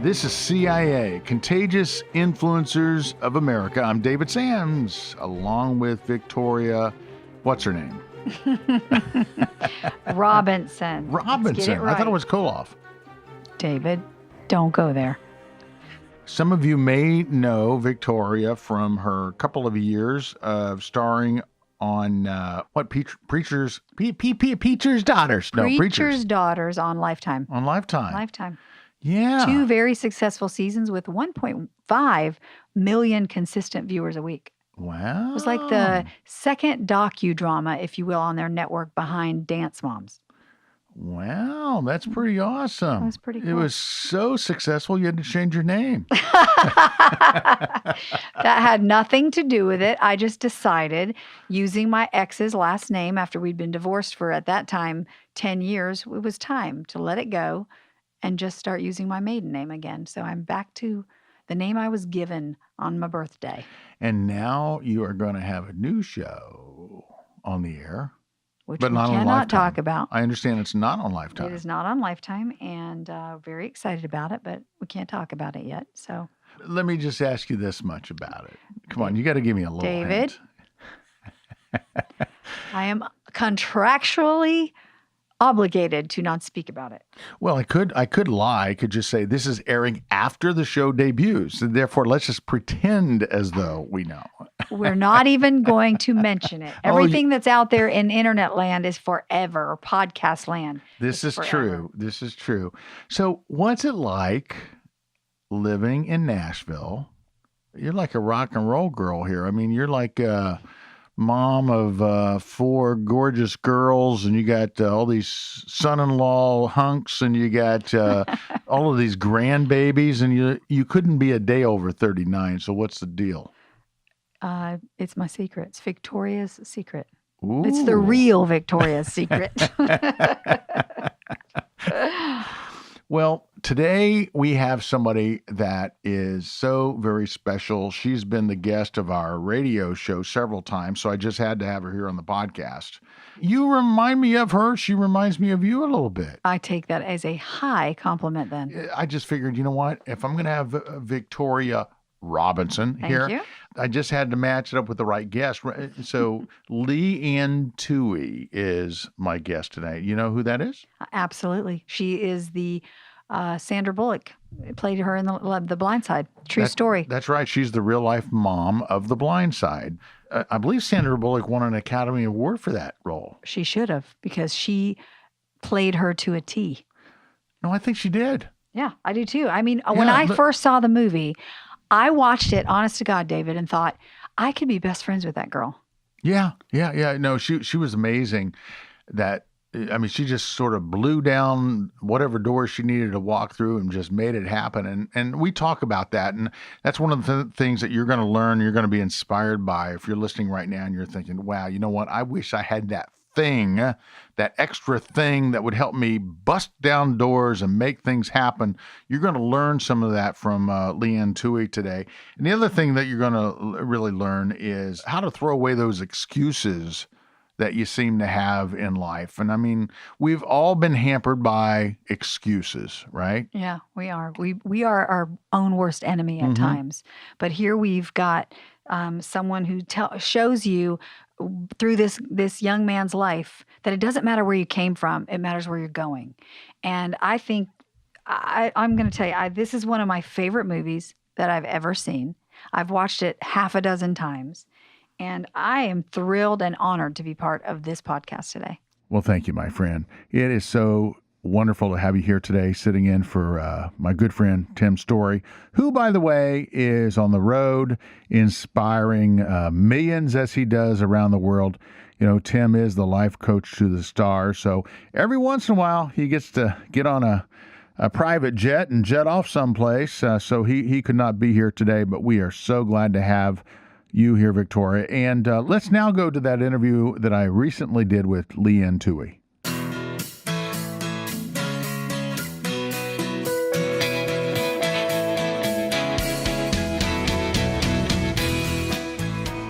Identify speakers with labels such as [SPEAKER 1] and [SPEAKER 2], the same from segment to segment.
[SPEAKER 1] This is CIA, Contagious Influencers of America. I'm David Sams, along with Victoria, what's her name?
[SPEAKER 2] Robinson.
[SPEAKER 1] Robinson.
[SPEAKER 2] Let's get it right.
[SPEAKER 1] I thought it was Koloff.
[SPEAKER 2] David, don't go there.
[SPEAKER 1] Some of you may know Victoria from her couple of years of starring on Preacher's Daughters. No,
[SPEAKER 2] Preacher's Daughters on Lifetime.
[SPEAKER 1] On Lifetime.
[SPEAKER 2] Lifetime.
[SPEAKER 1] Yeah.
[SPEAKER 2] 2 very successful seasons with 1.5 million consistent viewers a week.
[SPEAKER 1] Wow.
[SPEAKER 2] It was like the second docudrama, if you will, on their network behind Dance Moms.
[SPEAKER 1] Wow, that's pretty awesome.
[SPEAKER 2] That was pretty cool.
[SPEAKER 1] It was so successful, you had to change your name.
[SPEAKER 2] That had nothing to do with it. I just decided, using my ex's last name after we'd been divorced for, at that time, 10 years, it was time to let it go and just start using my maiden name again. So I'm back to the name I was given on my birthday.
[SPEAKER 1] And now you are going to have a new show on the air.
[SPEAKER 2] Which
[SPEAKER 1] but
[SPEAKER 2] we
[SPEAKER 1] not on
[SPEAKER 2] cannot
[SPEAKER 1] Lifetime.
[SPEAKER 2] talk about.
[SPEAKER 1] I understand it's not on Lifetime.
[SPEAKER 2] It is not on Lifetime, and very excited about it, but we can't talk about it yet. So,
[SPEAKER 1] let me just ask you this much about it. Come on, you got to give me a little
[SPEAKER 2] David,
[SPEAKER 1] hint.
[SPEAKER 2] I am contractually obligated to not speak about it.
[SPEAKER 1] Well, I could lie. I could just say this is airing after the show debuts. And therefore, let's just pretend as though we know.
[SPEAKER 2] We're not even going to mention it. Everything that's out there in internet land is forever, or podcast land.
[SPEAKER 1] This is
[SPEAKER 2] forever.
[SPEAKER 1] true. This is true. So what's it like living in Nashville? You're like a rock and roll girl here. I mean, you're like a mom of 4 gorgeous girls, and you got all these son-in-law hunks, and you got all of these grandbabies, and you couldn't be a day over 39. So what's the deal?
[SPEAKER 2] It's my secret. It's Victoria's secret.
[SPEAKER 1] Ooh.
[SPEAKER 2] It's the real Victoria's secret.
[SPEAKER 1] Well, today we have somebody that is so very special. She's been the guest of our radio show several times, so I just had to have her here on the podcast. You remind me of her. She reminds me of you a little bit.
[SPEAKER 2] I take that as a high compliment then.
[SPEAKER 1] I just figured, you know what? If I'm going to have Victoria Robinson here,
[SPEAKER 2] Thank you.
[SPEAKER 1] I just had to match it up with the right guest. So Leigh Anne Tuohy is my guest today. You know who that is?
[SPEAKER 2] Absolutely. She is the Sandra Bullock. Played her in the Blindside. True story.
[SPEAKER 1] That's right. She's the real life mom of the Blindside. I believe Sandra Bullock won an Academy Award for that role.
[SPEAKER 2] She should have, because she played her to a T.
[SPEAKER 1] No, I think she did.
[SPEAKER 2] Yeah, I do too. I mean, when I first saw the movie, I watched it, honest to God, David, and thought, I could be best friends with that girl.
[SPEAKER 1] Yeah. No, she was amazing. She just sort of blew down whatever door she needed to walk through and just made it happen. And we talk about that. And that's one of the things that you're going to learn, you're going to be inspired by if you're listening right now and you're thinking, wow, you know what? I wish I had that thing, that extra thing that would help me bust down doors and make things happen. You're going to learn some of that from Leigh Anne Tuohy today. And the other thing that you're going to really learn is how to throw away those excuses that you seem to have in life. And I mean, we've all been hampered by excuses, right?
[SPEAKER 2] Yeah, we are. We are our own worst enemy at times. But here we've got someone who shows you through this young man's life that it doesn't matter where you came from, it matters where you're going. And I think I'm going to tell you, this is one of my favorite movies that I've ever seen. I've watched it half a dozen times, and I am thrilled and honored to be part of this podcast today.
[SPEAKER 1] Well, thank you, my friend. It is so wonderful to have you here today, sitting in for my good friend, Tim Storey, who, by the way, is on the road inspiring millions as he does around the world. You know, Tim is the life coach to the stars. So every once in a while, he gets to get on a private jet and jet off someplace. So he could not be here today, but we are so glad to have you here, Victoria. And let's now go to that interview that I recently did with Leigh Anne Tuohy.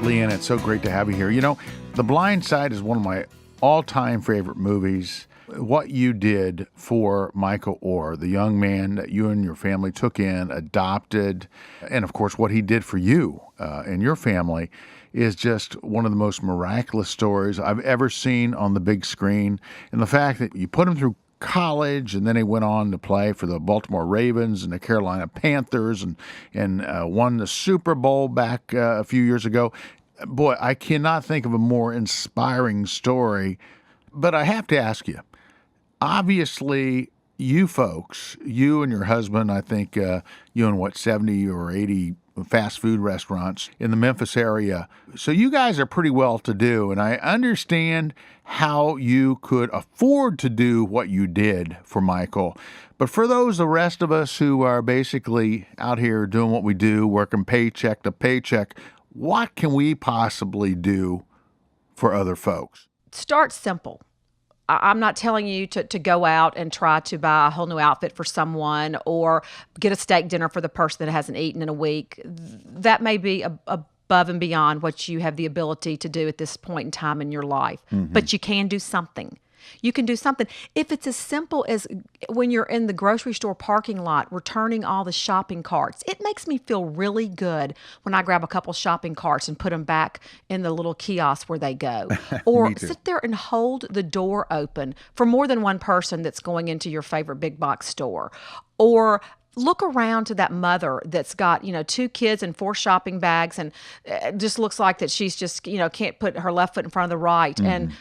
[SPEAKER 1] Leigh Anne, it's so great to have you here. You know, The Blindside is one of my all-time favorite movies. what you did for Michael Orr, the young man that you and your family took in, adopted, and of course what he did for you and your family is just one of the most miraculous stories I've ever seen on the big screen. And the fact that you put him through college, and then he went on to play for the Baltimore Ravens and the Carolina Panthers, and won the Super Bowl back a few years ago. Boy, I cannot think of a more inspiring story. But I have to ask you, obviously, you folks, you and your husband, I think you own, 70 or 80 fast food restaurants in the Memphis area. So you guys are pretty well to do, and I understand how you could afford to do what you did for Michael. But for the rest of us who are basically out here doing what we do, working paycheck to paycheck, what can we possibly do for other folks?
[SPEAKER 3] Start simple. I'm not telling you to go out and try to buy a whole new outfit for someone or get a steak dinner for the person that hasn't eaten in a week. That may be above and beyond what you have the ability to do at this point in time in your life. Mm-hmm. But you can do something. You can do something. If it's as simple as when you're in the grocery store parking lot, returning all the shopping carts, it makes me feel really good when I grab a couple shopping carts and put them back in the little kiosk where they go. Or sit there and hold the door open for more than one person that's going into your favorite big box store. Or look around to that mother that's got, 2 kids and 4 shopping bags and just looks like that she's just, can't put her left foot in front of the right, and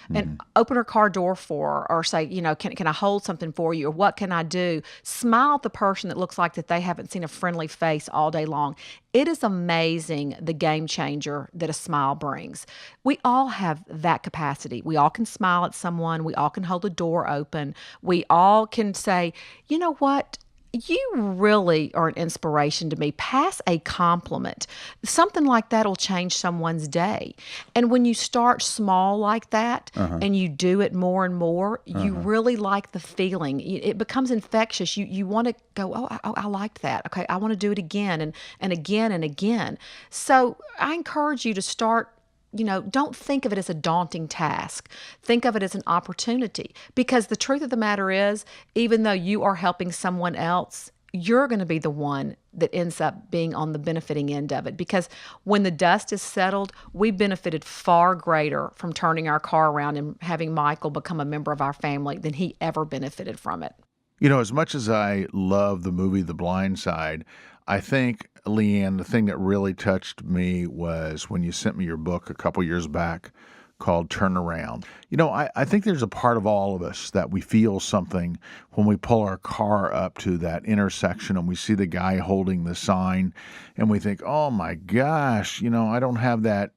[SPEAKER 3] open her car door for her, or say, can I hold something for you, or what can I do? Smile at the person that looks like that they haven't seen a friendly face all day long. It is amazing the game changer that a smile brings. We all have that capacity. We all can smile at someone. We all can hold the door open. We all can say, you know what? You really are an inspiration to me. Pass a compliment. Something like that will change someone's day. And when you start small like that, and you do it more and more, you really like the feeling. It becomes infectious. You want to go, I liked that. Okay, I want to do it again and again and again. So I encourage you to start. Don't think of it as a daunting task. Think of it as an opportunity, because the truth of the matter is, even though you are helping someone else, you're going to be the one that ends up being on the benefiting end of it. Because when the dust is settled, we benefited far greater from turning our car around and having Michael become a member of our family than he ever benefited from it.
[SPEAKER 1] As much as I love the movie The Blindside, I think, Leigh Anne, the thing that really touched me was when you sent me your book a couple years back called Turnaround. I think there's a part of all of us that we feel something when we pull our car up to that intersection and we see the guy holding the sign and we think, oh my gosh, I don't have that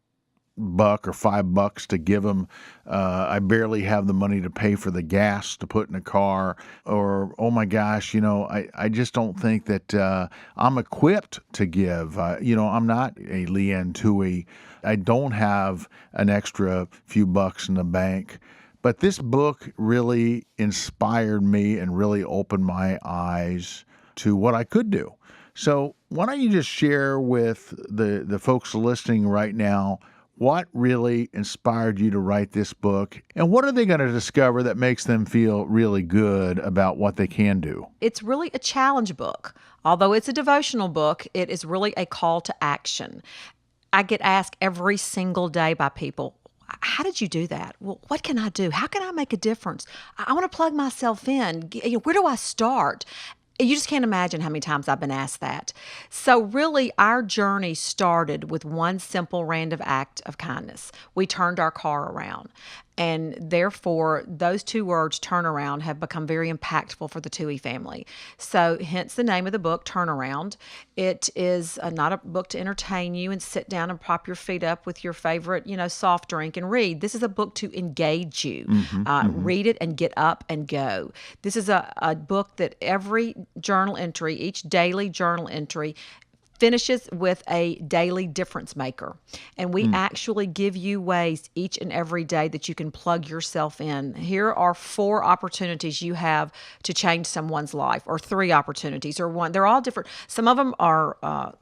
[SPEAKER 1] $1 or $5 to give him. I barely have the money to pay for the gas to put in a car. Or, oh my gosh, I just don't think that I'm equipped to give. I'm not a Leigh Anne Tuohy. I don't have an extra few bucks in the bank. But this book really inspired me and really opened my eyes to what I could do. So why don't you just share with the folks listening right now, what really inspired you to write this book, and what are they going to discover that makes them feel really good about what they can do?
[SPEAKER 3] It's really a challenge book. Although it's a devotional book, it is really a call to action. I get asked every single day by people, how did you do that? Well, what can I do? How can I make a difference? I want to plug myself in. Where do I start? You just can't imagine how many times I've been asked that. So really, our journey started with one simple random act of kindness. We turned our car around. And therefore, those 2 words, turnaround, have become very impactful for the Tuohy family. So hence the name of the book, Turnaround. It is not a book to entertain you and sit down and prop your feet up with your favorite, soft drink and read. This is a book to engage you. Read it and get up and go. This is a book that every journal entry, each daily journal entry, finishes with a daily difference maker. And we actually give you ways each and every day that you can plug yourself in. Here are 4 opportunities you have to change someone's life, or 3 opportunities, or 1. They're all different. Some of them are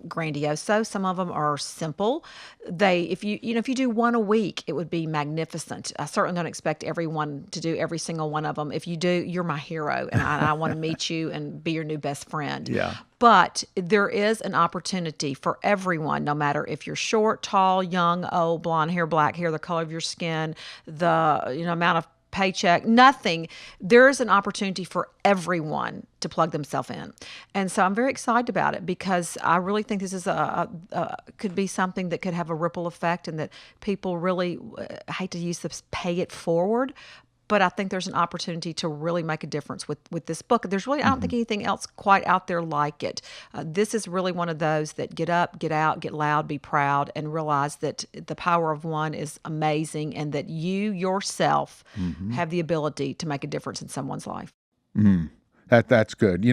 [SPEAKER 3] grandioso. Some of them are simple. If you do 1 a week, it would be magnificent. I certainly don't expect everyone to do every single one of them. If you do, you're my hero, and I want to meet you and be your new best friend.
[SPEAKER 1] Yeah.
[SPEAKER 3] But there is an opportunity for everyone, no matter if you're short, tall, young, old, blonde hair, black hair, the color of your skin, the amount of paycheck, nothing. There is an opportunity for everyone to plug themselves in. And so I'm very excited about it, because I really think this is could be something that could have a ripple effect, and that people really, I hate to use this, pay it forward. But I think there's an opportunity to really make a difference with this book. There's really, I don't think anything else quite out there like it. This is really one of those that get up, get out, get loud, be proud, and realize that the power of one is amazing, and that you yourself have the ability to make a difference in someone's life.
[SPEAKER 1] That's good.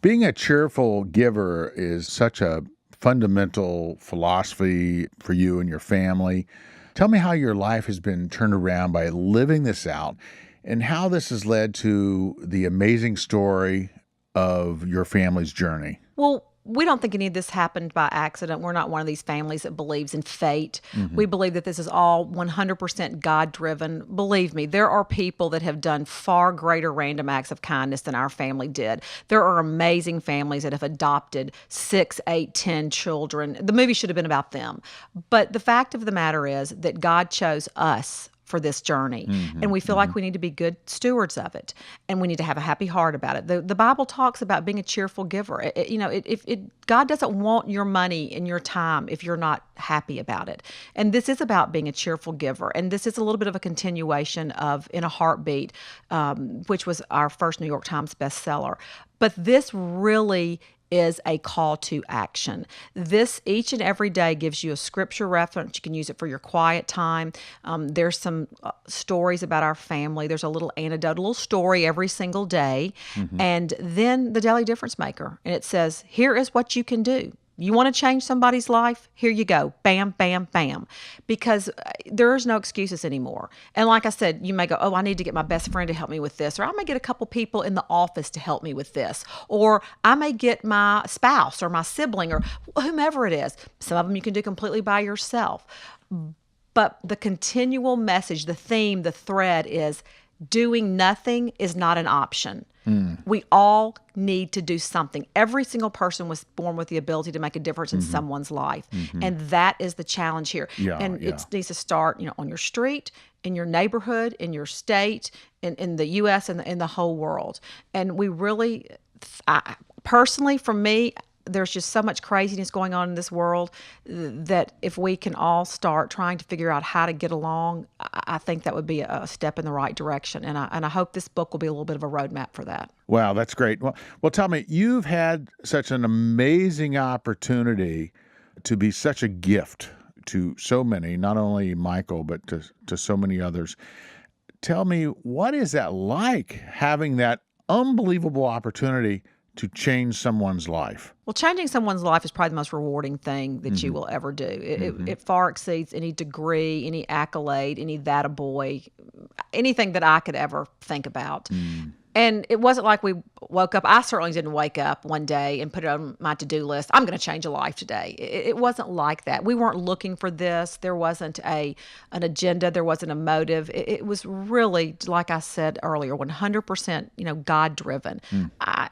[SPEAKER 1] Being a cheerful giver is such a fundamental philosophy for you and your family. Tell me how your life has been turned around by living this out, and how this has led to the amazing story of your family's journey.
[SPEAKER 3] Well, we don't think any of this happened by accident. We're not one of these families that believes in fate. We believe that this is all 100% God-driven. Believe me, there are people that have done far greater random acts of kindness than our family did. There are amazing families that have adopted 6, 8, 10 children. The movie should have been about them. But the fact of the matter is that God chose us for this journey. And we feel like we need to be good stewards of it, and we need to have a happy heart about it. The Bible talks about being a cheerful giver. God doesn't want your money and your time if you're not happy about it. And this is about being a cheerful giver. And this is a little bit of a continuation of In a Heartbeat, which was our first New York Times bestseller. But this really is a call to action. This each and every day gives you a scripture reference. You can use it for your quiet time. There's some stories about our family. There's a little anecdote, a little story every single day. And then the daily difference maker. And it says, here is what you can do. You want to change somebody's life? Here you go. Bam, bam, bam. Because there's no excuses anymore. And like I said, you may go, oh, I need to get my best friend to help me with this. Or I may get a couple people in the office to help me with this. Or I may get my spouse or my sibling or whomever it is. Some of them you can do completely by yourself. But the continual message, the theme, the thread is doing nothing is not an option. We all need to do something. Every single person was born with the ability to make a difference in someone's life. And that is the challenge here. It needs to start, on your street, in your neighborhood, in your state, in the U.S. and in the whole world. And we really, personally, for me, there's just so much craziness going on in this world that if we can all start trying to figure out how to get along, I think that would be a step in the right direction. And I hope this book will be a little bit of a roadmap for that.
[SPEAKER 1] Wow, that's great. Well, tell me, you've had such an amazing opportunity to be such a gift to so many, not only Michael, but to so many others. Tell me, what is that like, having that unbelievable opportunity to change someone's life?
[SPEAKER 3] Well, changing someone's life is probably the most rewarding thing that you will ever do. It far exceeds any degree, any accolade, any that a boy, anything that I could ever think about. And it wasn't like we woke up. I certainly didn't wake up one day and put it on my to-do list. I'm going to change a life today. It wasn't like that. We weren't looking for this. There wasn't an agenda. There wasn't a motive. It was really, like I said earlier, 100%, God-driven.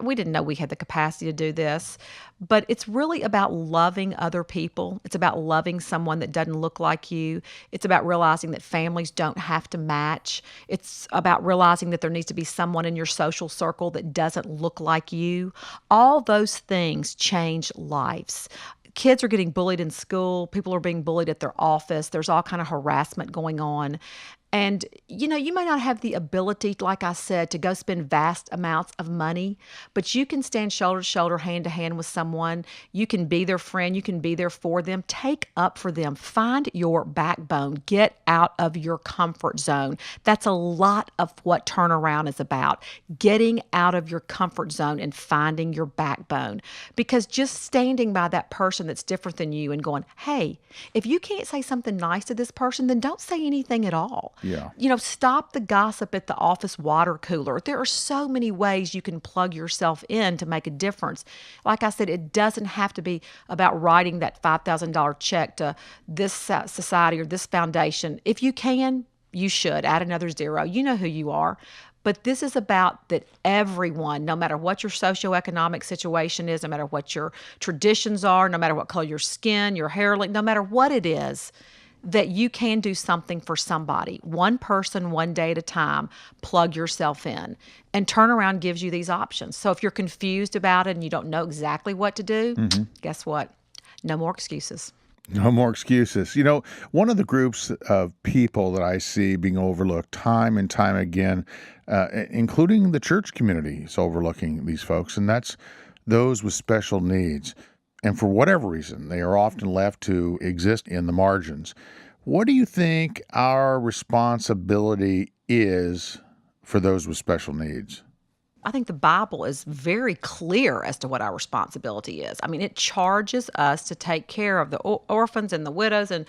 [SPEAKER 3] We didn't know we had the capacity to do this. But it's really about loving other people. It's about loving someone that doesn't look like you. It's about realizing that families don't have to match. It's about realizing that there needs to be someone in your social circle that doesn't look like you. All those things change lives. Kids are getting bullied in school. People are being bullied at their office. There's all kind of harassment going on. And, you may not have the ability, like I said, to go spend vast amounts of money, but you can stand shoulder to shoulder, hand to hand with someone. You can be their friend. You can be there for them. Take up for them. Find your backbone. Get out of your comfort zone. That's a lot of what turnaround is about. Getting out of your comfort zone and finding your backbone. Because just standing by that person that's different than you and going, hey, if you can't say something nice to this person, then don't say anything at all.
[SPEAKER 1] Yeah.
[SPEAKER 3] Stop the gossip at the office water cooler. There are so many ways you can plug yourself in to make a difference. Like I said, it doesn't have to be about writing that $5,000 check to this society or this foundation. If you can, you should. Add another zero. You know who you are. But this is about that everyone, no matter what your socioeconomic situation is, no matter what your traditions are, no matter what color your skin, your hair, no matter what it is, that you can do something for somebody. One person, one day at a time, plug yourself in. And Turnaround gives you these options. So if you're confused about it and you don't know exactly what to do, guess what? No more excuses.
[SPEAKER 1] No more excuses. One of the groups of people that I see being overlooked time and time again, including the church community is overlooking these folks, and that's those with special needs. And for whatever reason, they are often left to exist in the margins. What do you think our responsibility is for those with special needs?
[SPEAKER 3] I think the Bible is very clear as to what our responsibility is. I mean, it charges us to take care of the orphans and the widows and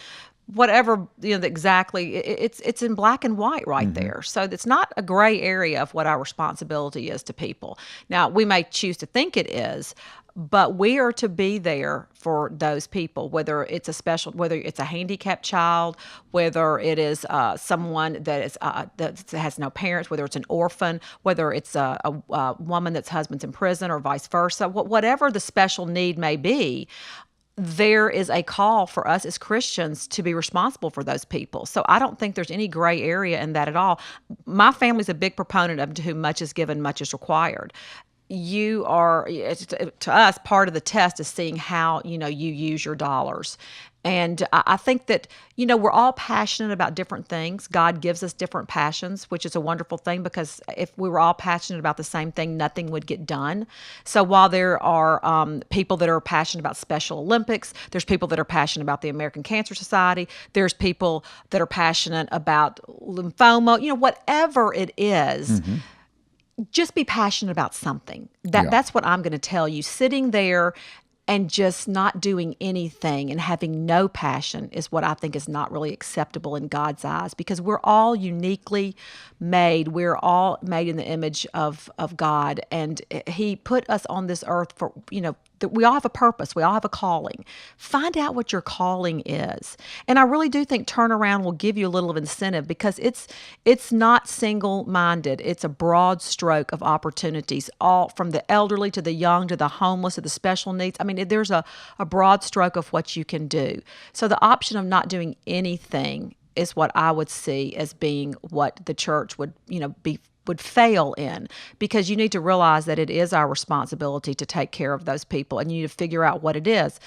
[SPEAKER 3] whatever, exactly. It's in black and white right there. So it's not a gray area of what our responsibility is to people. Now, we may choose to think it is, but we are to be there for those people, whether it's a handicapped child, whether it is someone that has no parents, whether it's an orphan, whether it's a woman that's husband's in prison or vice versa, whatever the special need may be. There is a call for us as Christians to be responsible for those people. So I don't think there's any gray area in that at all. My family's a big proponent of to whom much is given, much is required. You are, to us, part of the test is seeing how, you use your dollars. And I think that, we're all passionate about different things. God gives us different passions, which is a wonderful thing, because if we were all passionate about the same thing, nothing would get done. So while there are people that are passionate about Special Olympics, there's people that are passionate about the American Cancer Society, there's people that are passionate about lymphoma, whatever it is. Just be passionate about something. That's what I'm going to tell you. Sitting there and just not doing anything and having no passion is what I think is not really acceptable in God's eyes, because we're all uniquely made. We're all made in the image of God, and He put us on this earth for, we all have a purpose. We all have a calling. Find out what your calling is. And I really do think Turnaround will give you a little of incentive, because it's not single-minded. It's a broad stroke of opportunities, all from the elderly to the young to the homeless to the special needs. I mean, there's a broad stroke of what you can do. So the option of not doing anything is what I would see as being what the church would fail in, because you need to realize that it is our responsibility to take care of those people, and you need to figure out what it is.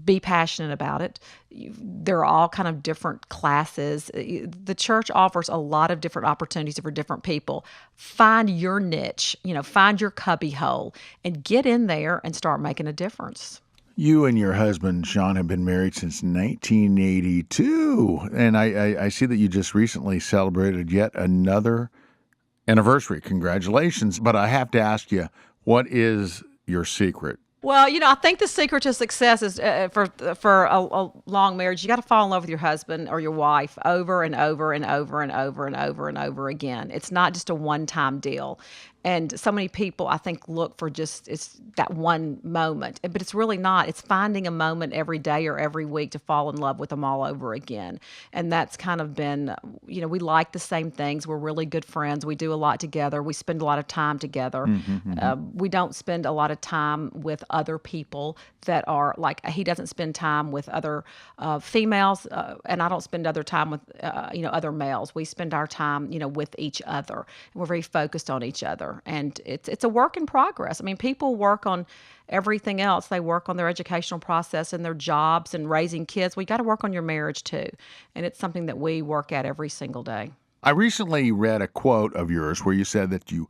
[SPEAKER 3] Be passionate about it. There are all kind of different classes. The church offers a lot of different opportunities for different people. Find your niche, find your cubby hole, and get in there and start making a difference.
[SPEAKER 1] You and your husband, Sean, have been married since 1982, and I see that you just recently celebrated yet another anniversary. Congratulations. But I have to ask you, what is your secret?
[SPEAKER 3] Well, I think the secret to success is for a long marriage, you got to fall in love with your husband or your wife over and over and over and over and over and over again. It's not just a one-time deal. And so many people, I think, look for it's that one moment, but it's really not. It's finding a moment every day or every week to fall in love with them all over again. And that's kind of been, we like the same things. We're really good friends. We do a lot together. We spend a lot of time together. We don't spend a lot of time with other people that are like, he doesn't spend time with other females, and I don't spend other time with, other males. We spend our time, with each other. And we're very focused on each other. And it's a work in progress. I mean, people work on everything else. They work on their educational process and their jobs and raising kids. We got to work on your marriage too. And it's something that we work at every single day.
[SPEAKER 1] I recently read a quote of yours where you said that you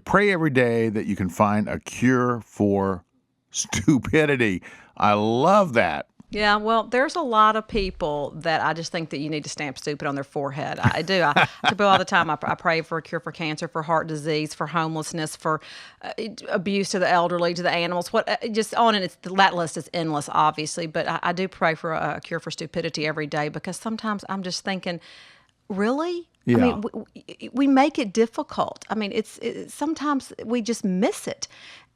[SPEAKER 1] pray every day that you can find a cure for stupidity. I love that.
[SPEAKER 3] Yeah, well, there's a lot of people that I just think that you need to stamp stupid on their forehead. I do. I people all the time. I pray for a cure for cancer, for heart disease, for homelessness, for abuse to the elderly, to the animals. Just on and that list is endless, obviously. But I do pray for a cure for stupidity every day, because sometimes I'm just thinking, really?
[SPEAKER 1] Yeah.
[SPEAKER 3] I mean, we make it difficult. I mean, it's sometimes we just miss it,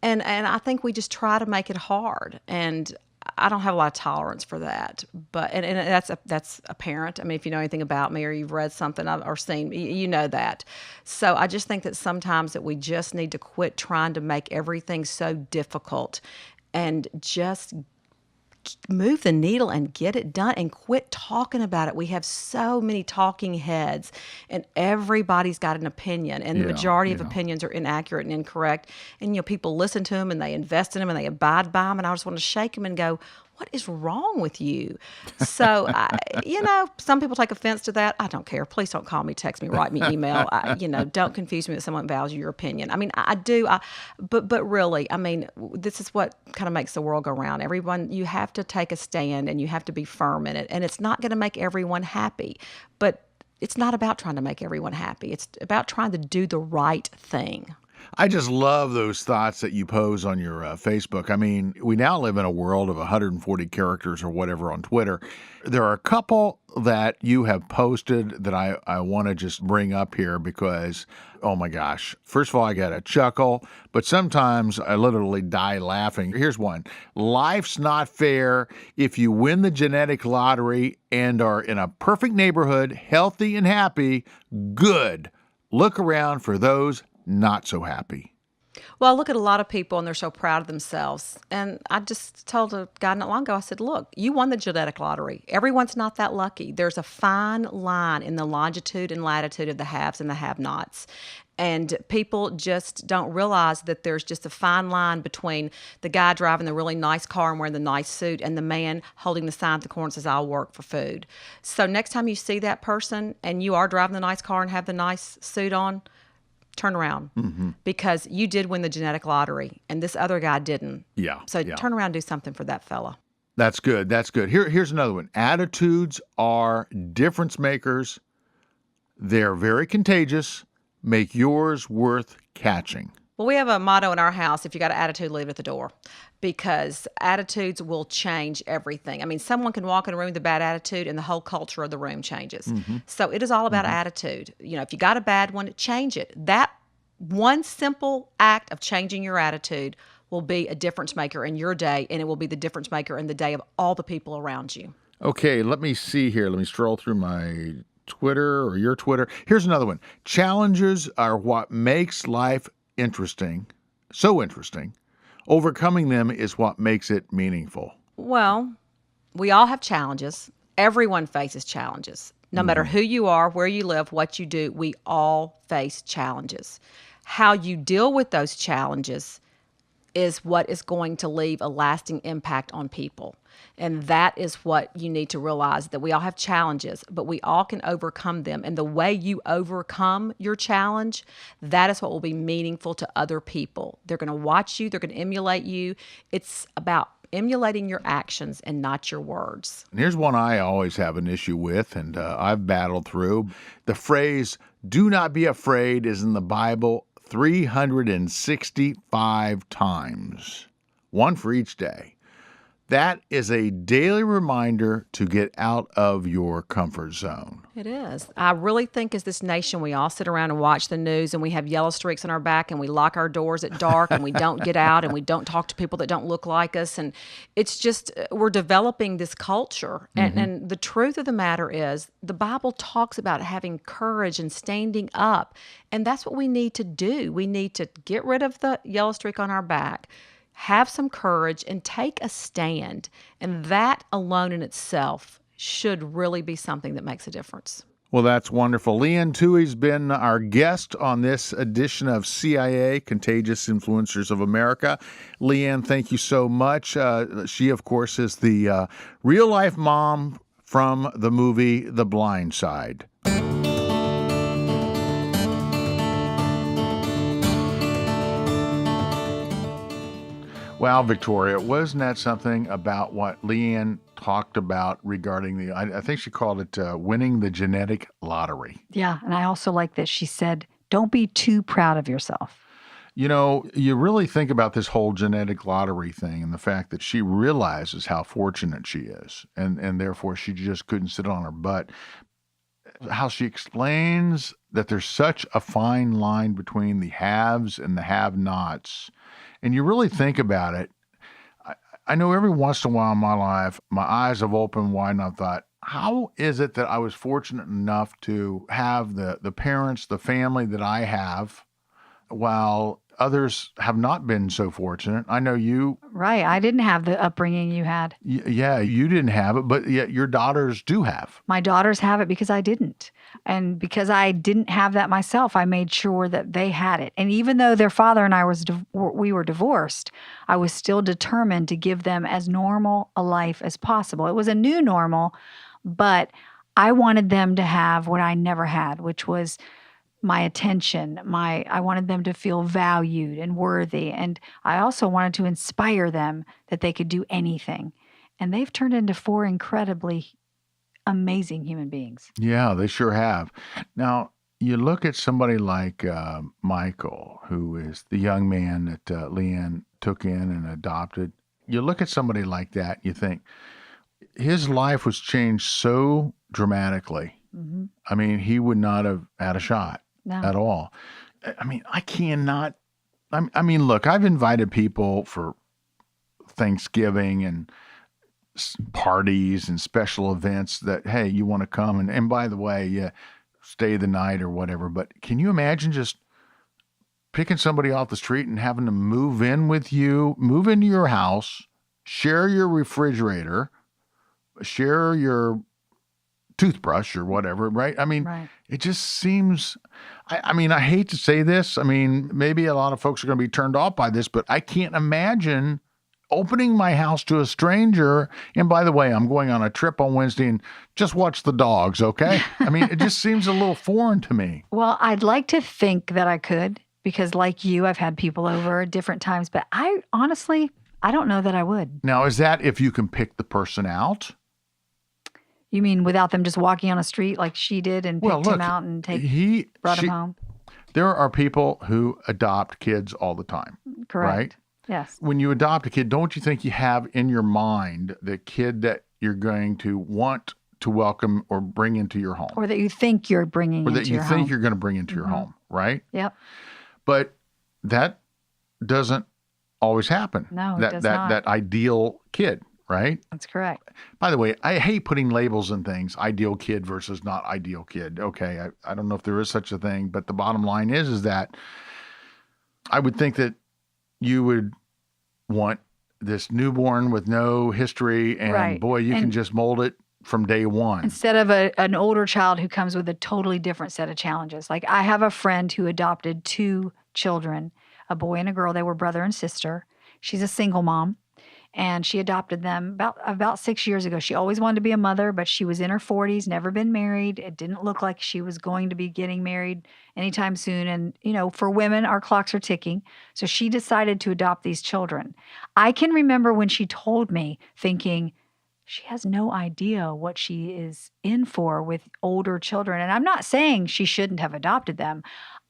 [SPEAKER 3] and I think we just try to make it hard. And I don't have a lot of tolerance for that, but and that's apparent. I mean, if you know anything about me or you've read something or seen, you know that. So I just think that sometimes that we just need to quit trying to make everything so difficult, and just move the needle and get it done, and quit talking about it. We have so many talking heads, and everybody's got an opinion, and the majority of opinions are inaccurate and incorrect. And people listen to them and they invest in them and they abide by them, and I just want to shake them and go, what is wrong with you? So, some people take offense to that. I don't care. Please don't call me, text me, write me, email. Don't confuse me with someone that values your opinion. I mean, I do. But really, I mean, this is what kind of makes the world go round. Everyone, you have to take a stand and you have to be firm in it. And it's not going to make everyone happy. But it's not about trying to make everyone happy. It's about trying to do the right thing.
[SPEAKER 1] I just love those thoughts that you pose on your Facebook. I mean, we now live in a world of 140 characters or whatever on Twitter. There are a couple that you have posted that I want to just bring up here because, oh my gosh. First of all, I got a chuckle, but sometimes I literally die laughing. Here's one. Life's not fair. If you win the genetic lottery and are in a perfect neighborhood, healthy and happy, good. Look around for those not so happy.
[SPEAKER 3] Well, I look at a lot of people and they're so proud of themselves. And I just told a guy not long ago, I said, look, you won the genetic lottery. Everyone's not that lucky. There's a fine line in the longitude and latitude of the haves and the have-nots. And people just don't realize that there's just a fine line between the guy driving the really nice car and wearing the nice suit and the man holding the sign at the corner that says, I'll work for food. So next time you see that person and you are driving the nice car and have the nice suit on, turn around, because you did win the genetic lottery and this other guy didn't.
[SPEAKER 1] Yeah.
[SPEAKER 3] So turn around and do something for that fella.
[SPEAKER 1] That's good. That's good. Here's another one. Attitudes are difference makers. They're very contagious. Make yours worth catching.
[SPEAKER 3] Well, we have a motto in our house: if you got an attitude, leave it at the door, because attitudes will change everything. I mean, someone can walk in a room with a bad attitude and the whole culture of the room changes. So it is all about attitude. If you got a bad one, change it. That one simple act of changing your attitude will be a difference maker in your day, and it will be the difference maker in the day of all the people around you.
[SPEAKER 1] Okay, let me see here. Let me stroll through my Twitter or your Twitter. Here's another one. Challenges are what makes life interesting, so interesting. Overcoming them is what makes it meaningful.
[SPEAKER 3] Well, we all have challenges. Everyone faces challenges. No matter who you are, where you live, what you do, we all face challenges. How you deal with those challenges is what is going to leave a lasting impact on people. And that is what you need to realize, that we all have challenges, but we all can overcome them. And the way you overcome your challenge, that is what will be meaningful to other people. They're going to watch you. They're going to emulate you. It's about emulating your actions and not your words.
[SPEAKER 1] And here's one I always have an issue with, and I've battled through. The phrase, do not be afraid, is in the Bible 365 times, one for each day. That is a daily reminder to get out of your comfort zone.
[SPEAKER 3] It is. I really think as this nation, we all sit around and watch the news and we have yellow streaks on our back and we lock our doors at dark and we don't get out and we don't talk to people that don't look like us. And it's just, we're developing this culture. And the truth of the matter is, the Bible talks about having courage and standing up. And that's what we need to do. We need to get rid of the yellow streak on our back, have some courage and take a stand. And that alone in itself should really be something that makes a difference.
[SPEAKER 1] Well, that's wonderful. Leigh Anne Tuohy's been our guest on this edition of CIA, Contagious Influencers of America. Leigh Anne, thank you so much. She, of course, is the real-life mom from the movie The Blindside. Wow, Victoria, wasn't that something about what Leigh Anne talked about regarding I think she called it winning the genetic lottery.
[SPEAKER 2] Yeah, and I also like that she said, don't be too proud of yourself.
[SPEAKER 1] You know, you really think about this whole genetic lottery thing and the fact that she realizes how fortunate she is, and therefore she just couldn't sit on her butt. How she explains that there's such a fine line between the haves and the have-nots. And you really think about it. I know every once in a while in my life, my eyes have opened wide and I've thought, how is it that I was fortunate enough to have the parents, the family that I have, while others have not been so fortunate? I know you.
[SPEAKER 2] Right. I didn't have the upbringing you had.
[SPEAKER 1] Yeah, you didn't have it, but yet your daughters do have.
[SPEAKER 2] My daughters have it because I didn't. And because I didn't have that myself, I made sure that they had it. And even though their father and I we were divorced, I was still determined to give them as normal a life as possible. It was a new normal, but I wanted them to have what I never had, which was my attention. I wanted them to feel valued and worthy. And I also wanted to inspire them that they could do anything. And they've turned into 4 incredibly amazing human beings.
[SPEAKER 1] Yeah, they sure have. Now, you look at somebody like Michael, who is the young man that Leigh Anne took in and adopted. You look at somebody like that, you think, his life was changed so dramatically.
[SPEAKER 2] Mm-hmm.
[SPEAKER 1] I mean, he would not have had a shot at all. I mean, I cannot. I mean, look, I've invited people for Thanksgiving and parties and special events that, hey, you want to come. And by the way, yeah, stay the night or whatever. But can you imagine just picking somebody off the street and having to move in with you, move into your house, share your refrigerator, share your toothbrush or whatever, right? I mean, It just seems, I mean, I hate to say this. I mean, maybe a lot of folks are going to be turned off by this, but I can't imagine opening my house to a stranger. And by the way, I'm going on a trip on Wednesday and just watch the dogs, okay? I mean, it just seems a little foreign to me.
[SPEAKER 2] Well, I'd like to think that I could, because like you, I've had people over at different times, but I honestly don't know that I would.
[SPEAKER 1] Now, is that if you can pick the person out?
[SPEAKER 2] You mean without them just walking on a street like she did and picked him out and brought him home?
[SPEAKER 1] There are people who adopt kids all the time.
[SPEAKER 2] Correct.
[SPEAKER 1] Right?
[SPEAKER 2] Yes.
[SPEAKER 1] When you adopt a kid, don't you think you have in your mind the kid that you're going to want to welcome or bring into your home?
[SPEAKER 2] Or that you think you're bringing into your home.
[SPEAKER 1] Or that you think you're going to bring into your home, right?
[SPEAKER 2] Yep.
[SPEAKER 1] But that doesn't always happen.
[SPEAKER 2] No, it does not.
[SPEAKER 1] That ideal kid, right?
[SPEAKER 2] That's correct.
[SPEAKER 1] By the way, I hate putting labels in things, ideal kid versus not ideal kid. Okay, I don't know if there is such a thing, but the bottom line is that I would think that you would want this newborn with no history, and boy, you can just mold it from day one.
[SPEAKER 2] Instead of an older child who comes with a totally different set of challenges. Like I have a friend who adopted 2 children, a boy and a girl. They were brother and sister. She's a single mom. And she adopted them about 6 years ago. She always wanted to be a mother, but she was in her 40s, never been married. It didn't look like she was going to be getting married anytime soon. And, you know, for women, our clocks are ticking. So she decided to adopt these children. I can remember when she told me thinking, she has no idea what she is in for with older children. And I'm not saying she shouldn't have adopted them.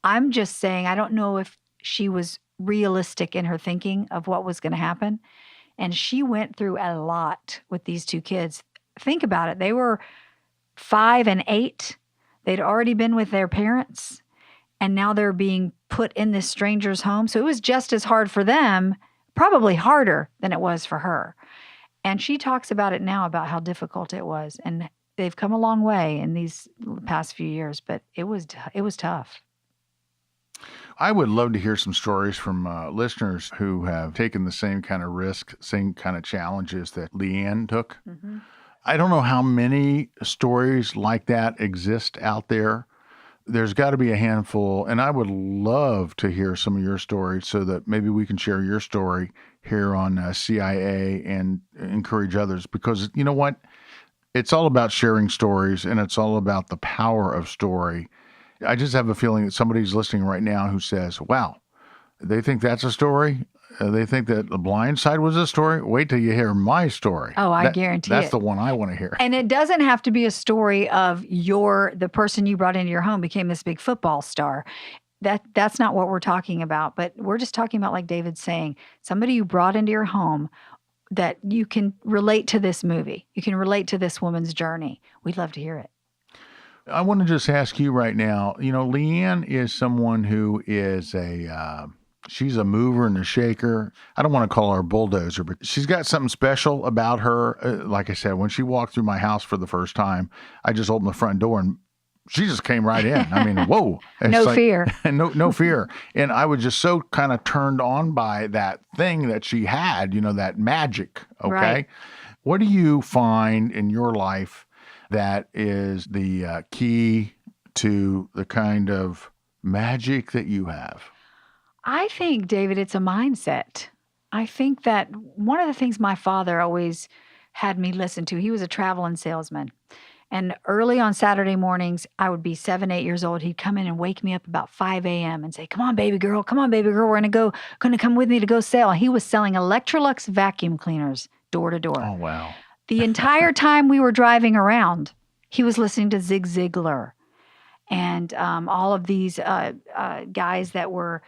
[SPEAKER 2] I'm just saying I don't know if she was realistic in her thinking of what was going to happen. And she went through a lot with these 2 kids. Think about it. They were 5 and 8. They'd already been with their parents, and now they're being put in this stranger's home. So it was just as hard for them, probably harder than it was for her. And she talks about it now, about how difficult it was. And they've come a long way in these past few years, but it was tough.
[SPEAKER 1] I would love to hear some stories from listeners who have taken the same kind of risk, same kind of challenges that Leigh Anne took.
[SPEAKER 2] Mm-hmm.
[SPEAKER 1] I don't know how many stories like that exist out there. There's got to be a handful, and I would love to hear some of your stories so that maybe we can share your story here on CIA and encourage others, because you know what? It's all about sharing stories, and it's all about the power of story. I just have a feeling that somebody's listening right now who says, wow, they think that's a story. They think that The Blindside was a story. Wait till you hear my story.
[SPEAKER 2] Oh, I guarantee
[SPEAKER 1] that's
[SPEAKER 2] it.
[SPEAKER 1] the one I want to hear.
[SPEAKER 2] And it doesn't have to be a story of the person you brought into your home became this big football star. That's not what we're talking about. But we're just talking about, like David's saying, somebody you brought into your home that you can relate to this movie. You can relate to this woman's journey. We'd love to hear it.
[SPEAKER 1] I want to just ask you right now, Leigh Anne is someone who is she's a mover and a shaker. I don't want to call her a bulldozer, but she's got something special about her. Like I said, when she walked through my house for the first time, I just opened the front door and she just came right in. I mean, whoa.
[SPEAKER 2] No fear.
[SPEAKER 1] No fear. And I was just so kind of turned on by that thing that she had, that magic. Okay.
[SPEAKER 2] Right.
[SPEAKER 1] What do you find in your life that is the key to the kind of magic that you have?
[SPEAKER 2] I think, David, it's a mindset. I think that one of the things my father always had me listen to, he was a traveling salesman. And early on Saturday mornings, I would be 7, 8 years old. He'd come in and wake me up about 5 a.m. and say, come on, baby girl. We're going to come with me to go sell. And he was selling Electrolux vacuum cleaners door to door.
[SPEAKER 1] Oh, wow.
[SPEAKER 2] The entire time we were driving around, he was listening to Zig Ziglar and all of these guys that were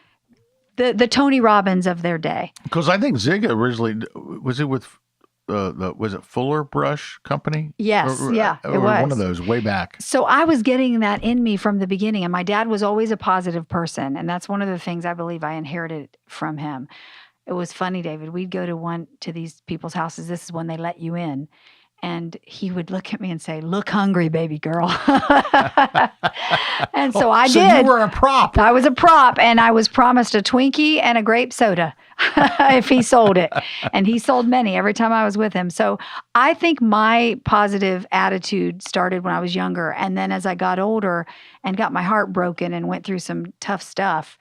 [SPEAKER 2] the Tony Robbins of their day.
[SPEAKER 1] Because I think Zig originally, was it with was it Fuller Brush Company?
[SPEAKER 2] Yes,
[SPEAKER 1] or
[SPEAKER 2] it was.
[SPEAKER 1] One of those way back.
[SPEAKER 2] So I was getting that in me from the beginning, and my dad was always a positive person, and that's one of the things I believe I inherited from him. It was funny, David. We'd go to these people's houses. This is when they let you in. And he would look at me and say, look hungry, baby girl. And so I did.
[SPEAKER 1] So you were a prop.
[SPEAKER 2] I was a prop, and I was promised a Twinkie and a grape soda if he sold it. And he sold many every time I was with him. So I think my positive attitude started when I was younger. And then as I got older and got my heart broken and went through some tough stuff,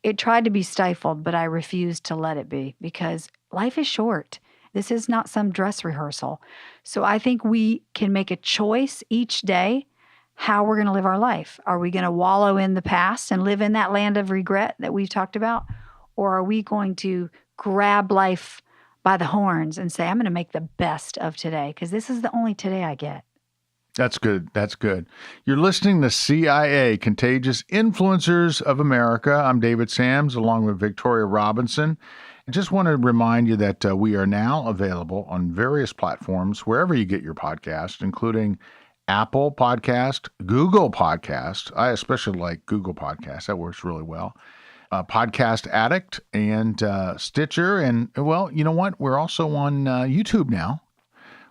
[SPEAKER 2] it tried to be stifled, but I refused to let it be, because life is short. This is not some dress rehearsal. So I think we can make a choice each day how we're going to live our life. Are we going to wallow in the past and live in that land of regret that we've talked about? Or are we going to grab life by the horns and say, I'm going to make the best of today, because this is the only today I get.
[SPEAKER 1] That's good. That's good. You're listening to CIA, Contagious Influencers of America. I'm David Sams, along with Victoria Robinson. I just want to remind you that we are now available on various platforms, wherever you get your podcast, including Apple Podcast, Google Podcast. I especially like Google Podcast. That works really well. Podcast Addict and Stitcher. And, well, you know what? We're also on YouTube now.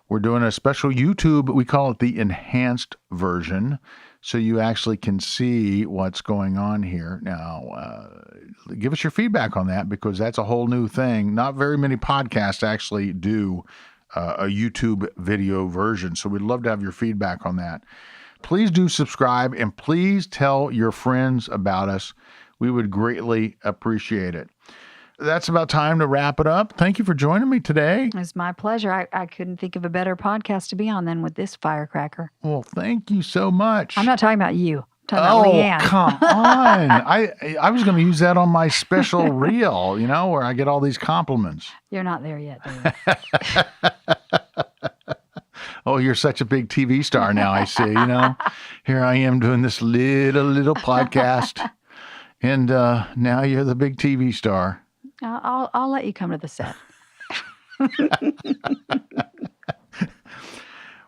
[SPEAKER 1] We're doing a special YouTube. We call it the enhanced version. So you actually can see what's going on here. Now, give us your feedback on that, because that's a whole new thing. Not very many podcasts actually do a YouTube video version. So we'd love to have your feedback on that. Please do subscribe, and please tell your friends about us. We would greatly appreciate it. That's about time to wrap it up. Thank you for joining me today.
[SPEAKER 2] It's my pleasure. I couldn't think of a better podcast to be on than with this firecracker.
[SPEAKER 1] Well, thank you so much.
[SPEAKER 2] I'm not talking about you. I'm talking about Leigh Anne.
[SPEAKER 1] Come on. I was going to use that on my special reel, where I get all these compliments.
[SPEAKER 2] You're not there yet, David.
[SPEAKER 1] Oh, you're such a big TV star now, I see, Here I am doing this little podcast, and now you're the big TV star.
[SPEAKER 2] I'll let you come to the set.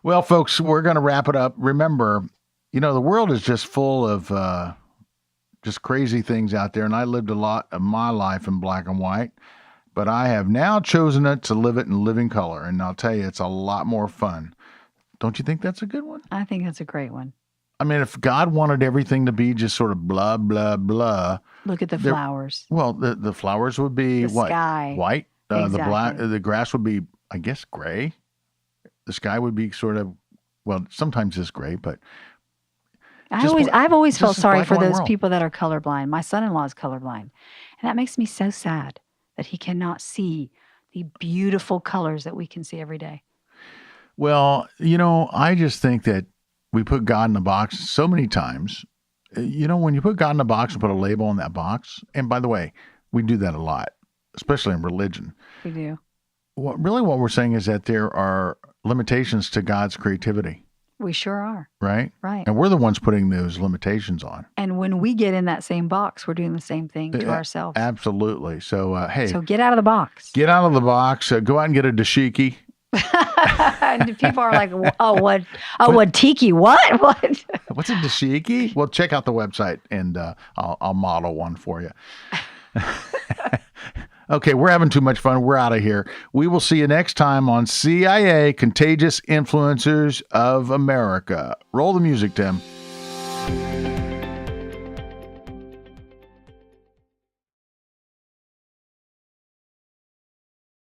[SPEAKER 1] Well, folks, we're going to wrap it up. Remember, the world is just full of just crazy things out there, and I lived a lot of my life in black and white, but I have now chosen to live it in living color, and I'll tell you, it's a lot more fun. Don't you think that's a good one?
[SPEAKER 2] I think that's a great one.
[SPEAKER 1] I mean, if God wanted everything to be just sort of blah, blah, blah.
[SPEAKER 2] Look at the flowers.
[SPEAKER 1] Well, the flowers would be
[SPEAKER 2] The
[SPEAKER 1] what?
[SPEAKER 2] sky.
[SPEAKER 1] White.
[SPEAKER 2] Exactly.
[SPEAKER 1] The grass would be, I guess, gray. The sky would be sort of, well, sometimes it's gray, but
[SPEAKER 2] I've always felt
[SPEAKER 1] just a
[SPEAKER 2] sorry
[SPEAKER 1] black
[SPEAKER 2] for
[SPEAKER 1] and white
[SPEAKER 2] those
[SPEAKER 1] world.
[SPEAKER 2] people that are colorblind. My son-in-law is colorblind, and that makes me so sad that he cannot see the beautiful colors that we can see every day.
[SPEAKER 1] Well, I just think that we put God in a box so many times. When you put God in a box and put a label on that box, and by the way, we do that a lot, especially in religion.
[SPEAKER 2] We do.
[SPEAKER 1] What we're saying is that there are limitations to God's creativity,
[SPEAKER 2] We sure are.
[SPEAKER 1] right?
[SPEAKER 2] Right.
[SPEAKER 1] And we're the ones putting those limitations on.
[SPEAKER 2] And when we get in that same box, we're doing the same thing to ourselves.
[SPEAKER 1] Absolutely. So, hey,
[SPEAKER 2] So get out of the box.
[SPEAKER 1] get out of the box. Go out and get a dashiki.
[SPEAKER 2] And people are like, "Oh, what? Oh, what tiki? What? What?"
[SPEAKER 1] What's a dashiki? Well, check out the website, and I'll model one for you. Okay, we're having too much fun. We're out of here. We will see you next time on CIA Contagious Influencers of America. Roll the music, Tim.